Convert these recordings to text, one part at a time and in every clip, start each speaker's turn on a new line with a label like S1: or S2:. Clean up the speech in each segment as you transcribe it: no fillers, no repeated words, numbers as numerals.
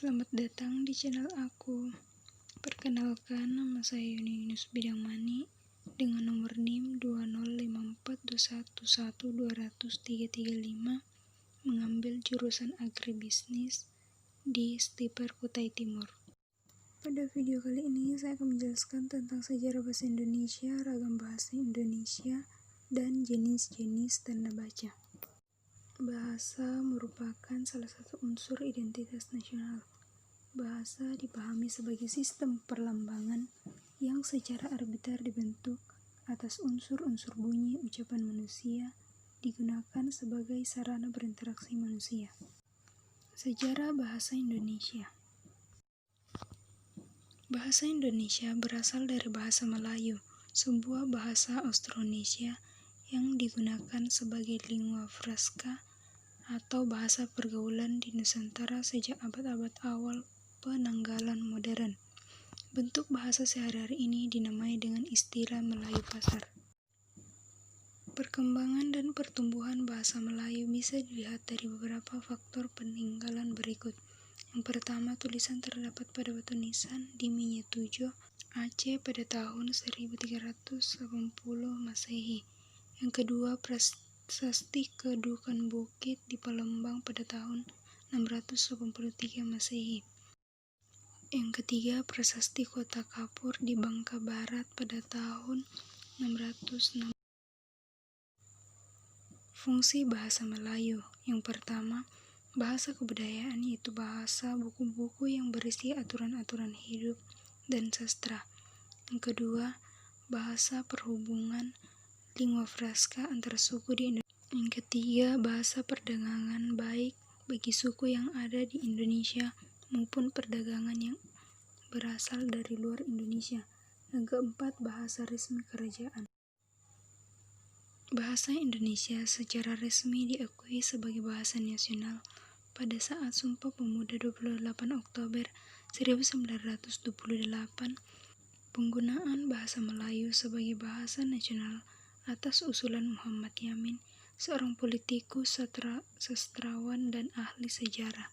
S1: Selamat datang di channel aku. Perkenalkan, nama saya Yuni Yunus Bidangmani dengan nomor NIM 20542112035, mengambil jurusan agribisnis di Stiper Kutai Timur. Pada video kali ini saya akan menjelaskan tentang sejarah bahasa Indonesia, ragam bahasa Indonesia, dan jenis-jenis tanda baca. Bahasa merupakan salah satu unsur identitas nasional. Bahasa dipahami sebagai sistem perlambangan yang secara arbiter dibentuk atas unsur-unsur bunyi ucapan manusia, digunakan sebagai sarana berinteraksi manusia. Sejarah bahasa Indonesia. Bahasa Indonesia berasal dari bahasa Melayu, sebuah bahasa Austronesia yang digunakan sebagai lingua franca atau bahasa pergaulan di Nusantara sejak abad-abad awal penanggalan modern. Bentuk bahasa sehari-hari ini dinamai dengan istilah Melayu Pasar. Perkembangan dan pertumbuhan bahasa Melayu bisa dilihat dari beberapa faktor peninggalan berikut. Yang pertama, tulisan terdapat pada batu nisan di Minyak-Tujoh, Aceh pada tahun 1380 Masehi. Yang kedua, prasasti Kedukan Bukit di Palembang pada tahun 683 Masehi. Yang ketiga, prasasti Kota Kapur di Bangka Barat pada tahun 606. Fungsi bahasa Melayu. Yang pertama, bahasa kebudayaan, yaitu bahasa buku-buku yang berisi aturan-aturan hidup dan sastra. Yang kedua, bahasa perhubungan, lingua franca antar suku di Indonesia. Yang ketiga, bahasa perdagangan baik bagi suku yang ada di Indonesia maupun perdagangan yang berasal dari luar Indonesia. Yang keempat, bahasa resmi kerajaan. Bahasa Indonesia secara resmi diakui sebagai bahasa nasional pada saat Sumpah Pemuda 28 Oktober 1928. Penggunaan bahasa Melayu sebagai bahasa nasional atas usulan Muhammad Yamin, seorang politikus, sastrawan, dan ahli sejarah.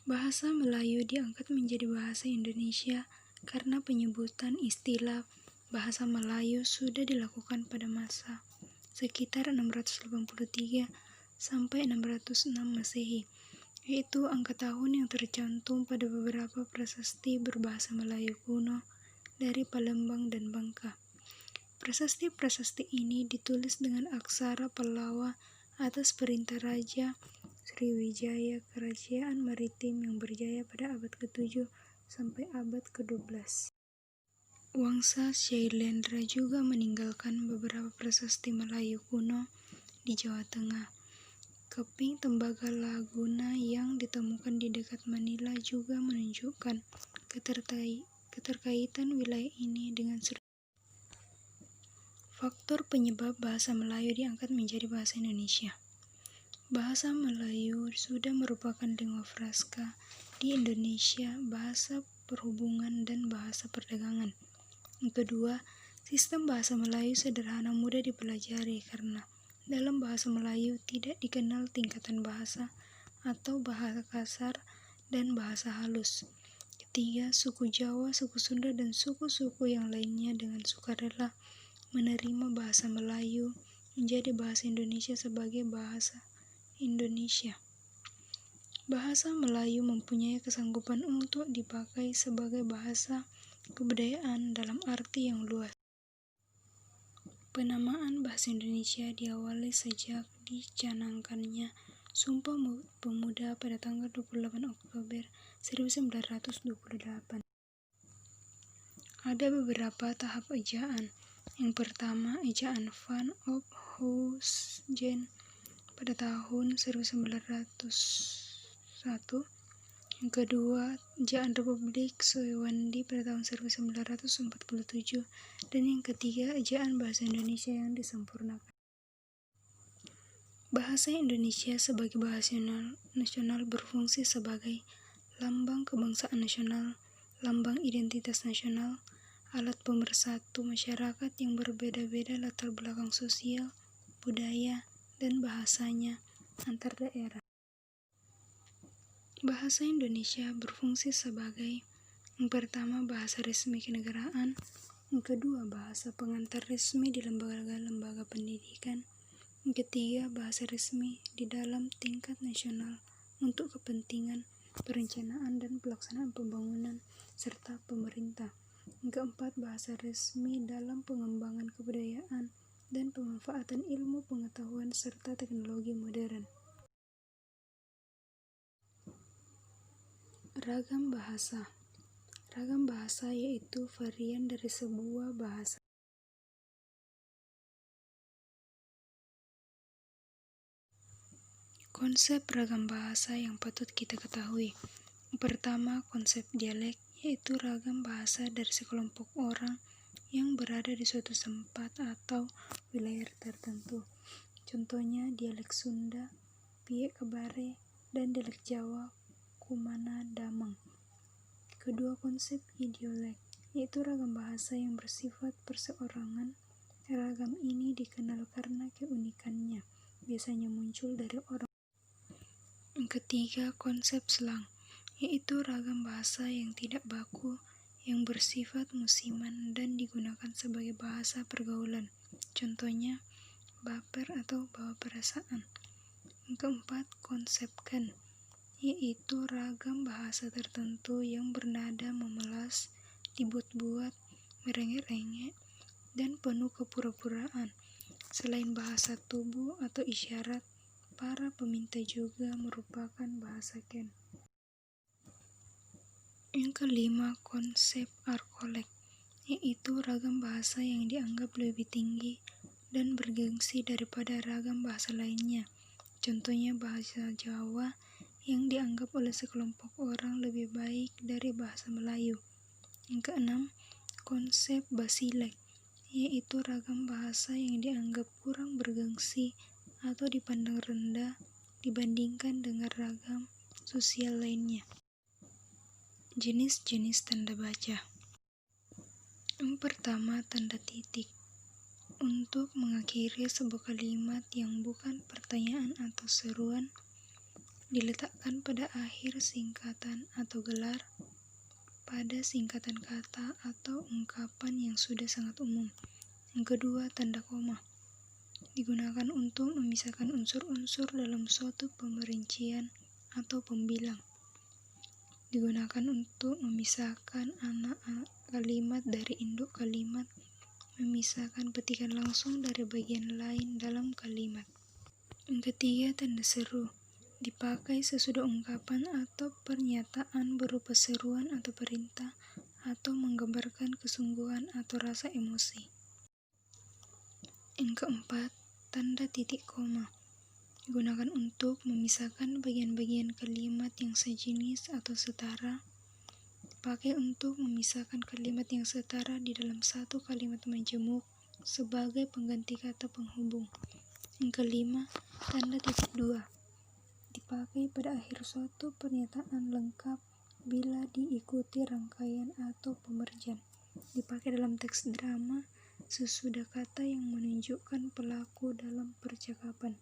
S1: Bahasa Melayu diangkat menjadi bahasa Indonesia karena penyebutan istilah bahasa Melayu sudah dilakukan pada masa sekitar 683 sampai 606 Masehi, yaitu angka tahun yang tercantum pada beberapa prasasti berbahasa Melayu kuno dari Palembang dan Bangka. Prasasti-prasasti ini ditulis dengan aksara Pallawa atas perintah Raja Sriwijaya, kerajaan maritim yang berjaya pada abad ke-7 sampai abad ke-12. Wangsa Syailendra juga meninggalkan beberapa prasasti Melayu kuno di Jawa Tengah. Keping Tembagala Laguna yang ditemukan di dekat Manila juga menunjukkan keterkaitan wilayah ini dengan faktor penyebab bahasa Melayu diangkat menjadi bahasa Indonesia. Bahasa Melayu sudah merupakan lingua franca di Indonesia, bahasa perhubungan dan bahasa perdagangan. Yang kedua, sistem bahasa Melayu sederhana mudah dipelajari karena dalam bahasa Melayu tidak dikenal tingkatan bahasa atau bahasa kasar dan bahasa halus. Ketiga, suku Jawa, suku Sunda, dan suku-suku yang lainnya dengan sukarela menerima bahasa Melayu menjadi bahasa Indonesia sebagai bahasa Indonesia. Bahasa Melayu mempunyai kesanggupan untuk dipakai sebagai bahasa kebudayaan dalam arti yang luas. Penamaan bahasa Indonesia diawali sejak dicanangkannya Sumpah Pemuda pada tanggal 28 Oktober 1928. Ada beberapa tahap ejaan. Yang pertama, ejaan Van op Huysgen pada tahun 1901. Yang kedua, ejaan Republik Sewandi pada tahun 1947. Dan yang ketiga, ejaan bahasa Indonesia yang disempurnakan. Bahasa Indonesia sebagai bahasa nasional berfungsi sebagai lambang kebangsaan nasional, lambang identitas nasional, alat pemersatu masyarakat yang berbeda-beda latar belakang sosial, budaya, dan bahasanya antar daerah. Bahasa Indonesia berfungsi sebagai yang pertama, bahasa resmi kenegaraan, yang kedua, bahasa pengantar resmi di lembaga-lembaga pendidikan, yang ketiga, bahasa resmi di dalam tingkat nasional untuk kepentingan perencanaan dan pelaksanaan pembangunan serta pemerintah. Yang keempat, bahasa resmi dalam pengembangan kebudayaan dan pemanfaatan ilmu pengetahuan serta teknologi modern. Ragam bahasa. Ragam bahasa yaitu varian dari sebuah bahasa. Konsep ragam bahasa yang patut kita ketahui. Yang pertama, konsep dialek, yaitu ragam bahasa dari sekelompok orang yang berada di suatu tempat atau wilayah tertentu. Contohnya dialek Sunda, Pie Kabare, dan dialek Jawa, Kumana Damang. Kedua, konsep idiolek, yaitu ragam bahasa yang bersifat perseorangan. Ragam ini dikenal karena keunikannya, biasanya muncul dari orang. Yang ketiga, konsep slang, yaitu ragam bahasa yang tidak baku, yang bersifat musiman dan digunakan sebagai bahasa pergaulan. Contohnya, baper atau bawa perasaan. Yang keempat, konsep kan, yaitu ragam bahasa tertentu yang bernada memelas, dibuat-buat, merengek-rengek, dan penuh kepura-puraan. Selain bahasa tubuh atau isyarat, para peminta juga merupakan bahasa ken. Yang kelima, konsep arkolek, yaitu ragam bahasa yang dianggap lebih tinggi dan bergengsi daripada ragam bahasa lainnya. Contohnya bahasa Jawa yang dianggap oleh sekelompok orang lebih baik dari bahasa Melayu. Yang keenam, konsep basilek, yaitu ragam bahasa yang dianggap kurang bergengsi atau dipandang rendah dibandingkan dengan ragam sosial lainnya. Jenis-jenis tanda baca. Yang pertama, tanda titik. Untuk mengakhiri sebuah kalimat yang bukan pertanyaan atau seruan, diletakkan pada akhir singkatan atau gelar, pada singkatan kata atau ungkapan yang sudah sangat umum. Yang kedua, tanda koma. Digunakan untuk memisahkan unsur-unsur dalam suatu pemerincian atau pembilang. Digunakan untuk memisahkan anak kalimat dari induk kalimat, memisahkan petikan langsung dari bagian lain dalam kalimat. Yang ketiga, tanda seru. Dipakai sesudah ungkapan atau pernyataan berupa seruan atau perintah atau menggambarkan kesungguhan atau rasa emosi. Yang keempat, tanda titik koma. Digunakan untuk memisahkan bagian-bagian kalimat yang sejenis atau setara. Dipakai untuk memisahkan kalimat yang setara di dalam satu kalimat majemuk sebagai pengganti kata penghubung. Yang kelima, tanda titik dua. Dipakai pada akhir suatu pernyataan lengkap bila diikuti rangkaian atau pemergian. Dipakai dalam teks drama sesudah kata yang menunjukkan pelaku dalam percakapan.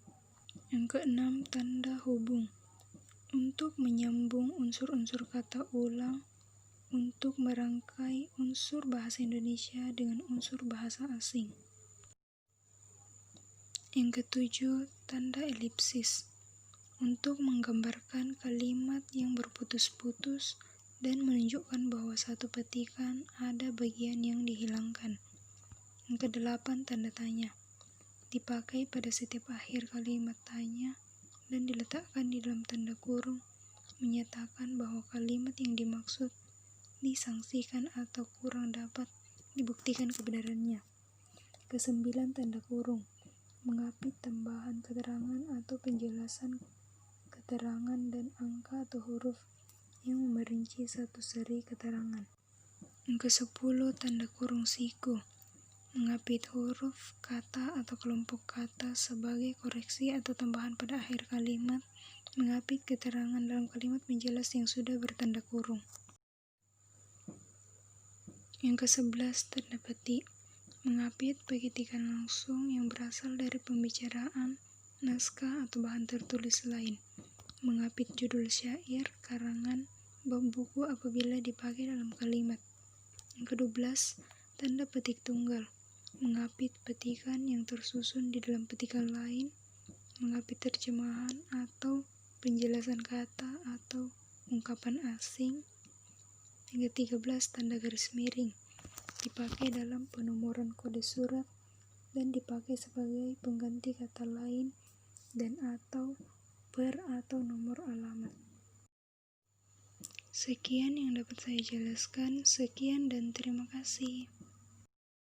S1: Yang keenam, tanda hubung. Untuk menyambung unsur-unsur kata ulang, untuk merangkai unsur bahasa Indonesia dengan unsur bahasa asing. Yang ketujuh, tanda elipsis. Untuk menggambarkan kalimat yang berputus-putus dan menunjukkan bahwa satu petikan ada bagian yang dihilangkan. Yang kedelapan, tanda tanya. Dipakai pada setiap akhir kalimat tanya dan diletakkan di dalam tanda kurung, menyatakan bahwa kalimat yang dimaksud disangsikan atau kurang dapat dibuktikan kebenarannya. Kesembilan, tanda kurung. Mengapit tambahan keterangan atau penjelasan keterangan dan angka atau huruf yang memerinci satu seri keterangan. Yang ke-10, tanda kurung siku. Mengapit huruf, kata, atau kelompok kata sebagai koreksi atau tambahan pada akhir kalimat. Mengapit keterangan dalam kalimat menjelas yang sudah bertanda kurung. Yang ke-11, tanda petik. Mengapit petikan langsung yang berasal dari pembicaraan, naskah, atau bahan tertulis lain. mengapit judul syair, karangan, bab buku apabila dipakai dalam kalimat. Yang ke-12, tanda petik tunggal, mengapit petikan yang tersusun di dalam petikan lain, mengapit terjemahan atau penjelasan kata atau ungkapan asing. Yang ke-13, tanda garis miring, dipakai dalam penomoran kode surat dan dipakai sebagai pengganti kata lain dan atau per atau nomor alamat. Sekian yang dapat saya jelaskan. Sekian dan terima kasih.